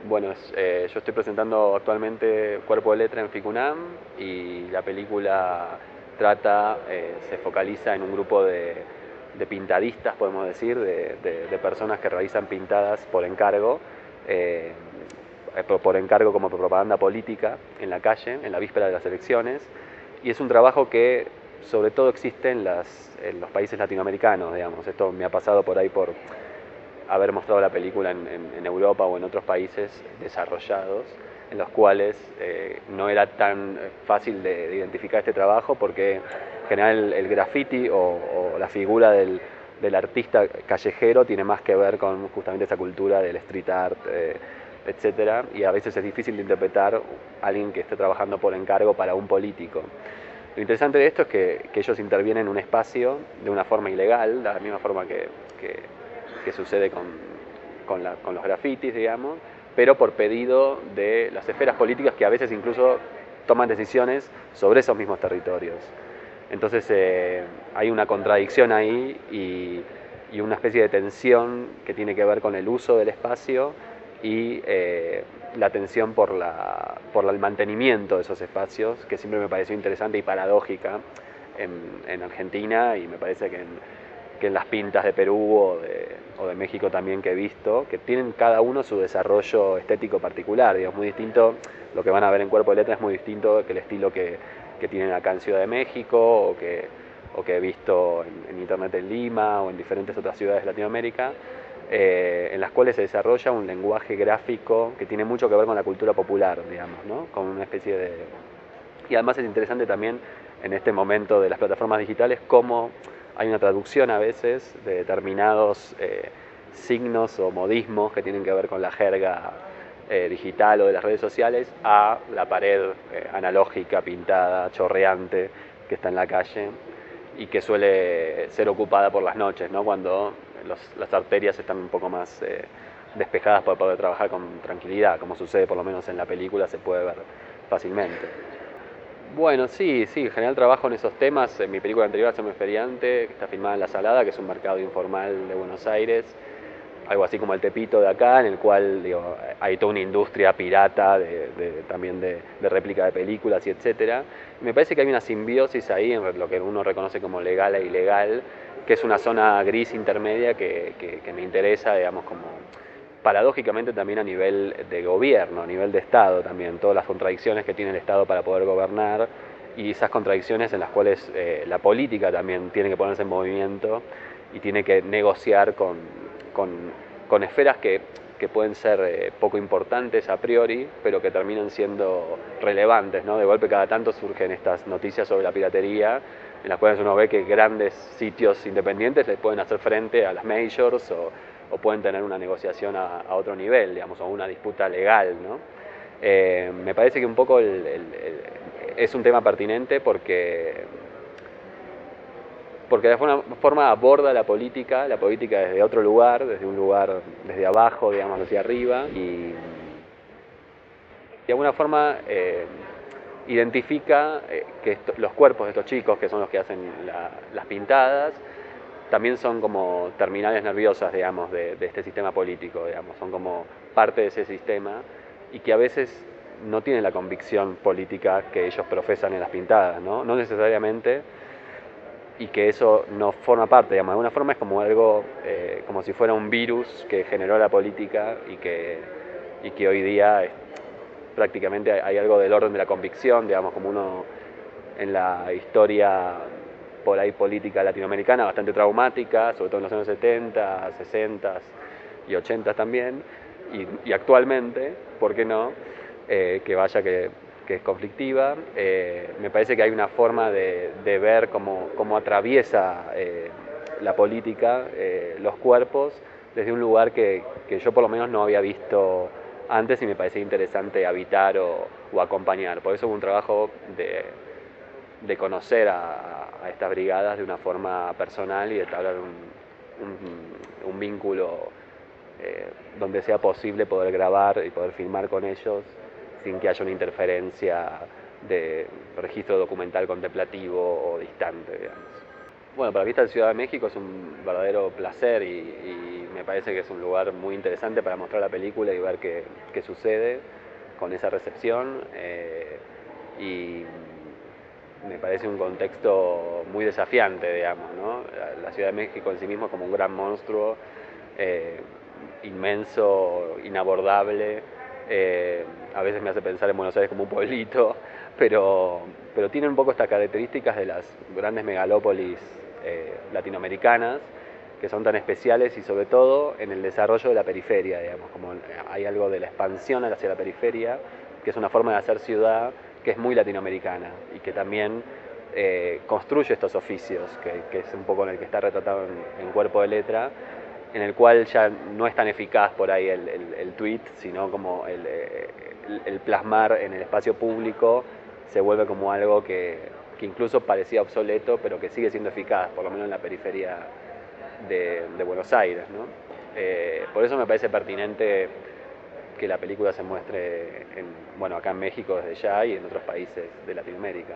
Bueno, yo estoy presentando actualmente Cuerpo de Letra en FICUNAM y la película se focaliza en un grupo de pintadistas, podemos decir, de personas que realizan pintadas por encargo, por encargo como propaganda política en la calle, en la víspera de las elecciones, y es un trabajo que sobre todo existe en los países latinoamericanos, digamos. Esto me ha pasado por ahí por haber mostrado la película en Europa o en otros países desarrollados, en los cuales no era tan fácil de identificar este trabajo, porque en general el graffiti o la figura del artista callejero tiene más que ver con justamente esa cultura del street art, etcétera, y a veces es difícil de interpretar a alguien que esté trabajando por encargo para un político. Lo interesante de esto es que ellos intervienen en un espacio de una forma ilegal, de la misma forma que sucede con los grafitis, digamos, pero por pedido de las esferas políticas que a veces incluso toman decisiones sobre esos mismos territorios. Entonces hay una contradicción ahí y una especie de tensión que tiene que ver con el uso del espacio y la tensión por el mantenimiento de esos espacios, que siempre me pareció interesante y paradójica en Argentina, y me parece que en las pintas de Perú o de México también que he visto, que tienen cada uno su desarrollo estético particular, digamos, muy distinto. Lo que van a ver en Cuerpo de Letra es muy distinto que el estilo que tienen acá en Ciudad de México o que he visto en internet en Lima o en diferentes otras ciudades de Latinoamérica, en las cuales se desarrolla un lenguaje gráfico que tiene mucho que ver con la cultura popular, digamos, ¿no? Con una especie de... Y además es interesante también en este momento de las plataformas digitales cómo hay una traducción a veces de determinados signos o modismos que tienen que ver con la jerga digital o de las redes sociales a la pared analógica, pintada, chorreante, que está en la calle y que suele ser ocupada por las noches, ¿no? Cuando las arterias están un poco más despejadas para poder trabajar con tranquilidad, como sucede por lo menos en la película, se puede ver fácilmente. Bueno, sí, en general trabajo en esos temas. En mi película anterior, Haceme Feriante, que está filmada en La Salada, que es un mercado informal de Buenos Aires, algo así como el Tepito de acá, en el cual digo, hay toda una industria pirata también de réplica de películas y etcétera. Me parece que hay una simbiosis ahí en lo que uno reconoce como legal e ilegal, que es una zona gris intermedia que me interesa, digamos, como paradójicamente también a nivel de gobierno, a nivel de Estado también, todas las contradicciones que tiene el Estado para poder gobernar y esas contradicciones en las cuales la política también tiene que ponerse en movimiento y tiene que negociar con esferas que pueden ser poco importantes a priori, pero que terminan siendo relevantes, ¿no? De golpe cada tanto surgen estas noticias sobre la piratería, en las cuales uno ve que grandes sitios independientes le pueden hacer frente a las majors o pueden tener una negociación a otro nivel, digamos, o una disputa legal, ¿no? Me parece que un poco es un tema pertinente porque de alguna forma aborda la política desde otro lugar, desde un lugar, desde abajo, digamos, hacia arriba, y de alguna forma identifica que los cuerpos de estos chicos, que son los que hacen las pintadas, también son como terminales nerviosas, digamos, de este sistema político, digamos, son como parte de ese sistema y que a veces no tienen la convicción política que ellos profesan en las pintadas, ¿no? No necesariamente, y que eso no forma parte, digamos, de alguna forma es como algo, como si fuera un virus que generó la política y que hoy día prácticamente hay algo del orden de la convicción, digamos, como uno en la historia por ahí política latinoamericana bastante traumática, sobre todo en los años 70, 60 y 80 también, y actualmente, ¿por qué no? Que vaya que es conflictiva. Me parece que hay una forma de ver cómo atraviesa la política los cuerpos desde un lugar que yo por lo menos no había visto antes y me parecía interesante habitar o acompañar. Por eso hubo un trabajo de conocer a estas brigadas de una forma personal y de establecer un vínculo donde sea posible poder grabar y poder filmar con ellos sin que haya una interferencia de registro documental contemplativo o distante, digamos. Bueno, para la Vista de Ciudad de México es un verdadero placer y me parece que es un lugar muy interesante para mostrar la película y ver qué sucede con esa recepción. Y me parece un contexto muy desafiante, digamos, ¿no? La Ciudad de México en sí mismo como un gran monstruo, eh, inmenso, inabordable. A veces me hace pensar en Buenos Aires como un pueblito, pero tiene un poco estas características de las grandes megalópolis latinoamericanas, que son tan especiales y sobre todo en el desarrollo de la periferia, digamos, como hay algo de la expansión hacia la periferia, que es una forma de hacer ciudad que es muy latinoamericana y que también construye estos oficios, que es un poco en el que está retratado en Cuerpo de Letra, en el cual ya no es tan eficaz por ahí el tweet, sino como el plasmar en el espacio público se vuelve como algo que incluso parecía obsoleto, pero que sigue siendo eficaz, por lo menos en la periferia de Buenos Aires, ¿no? Por eso me parece pertinente que la película se muestre bueno, acá en México desde ya y en otros países de Latinoamérica.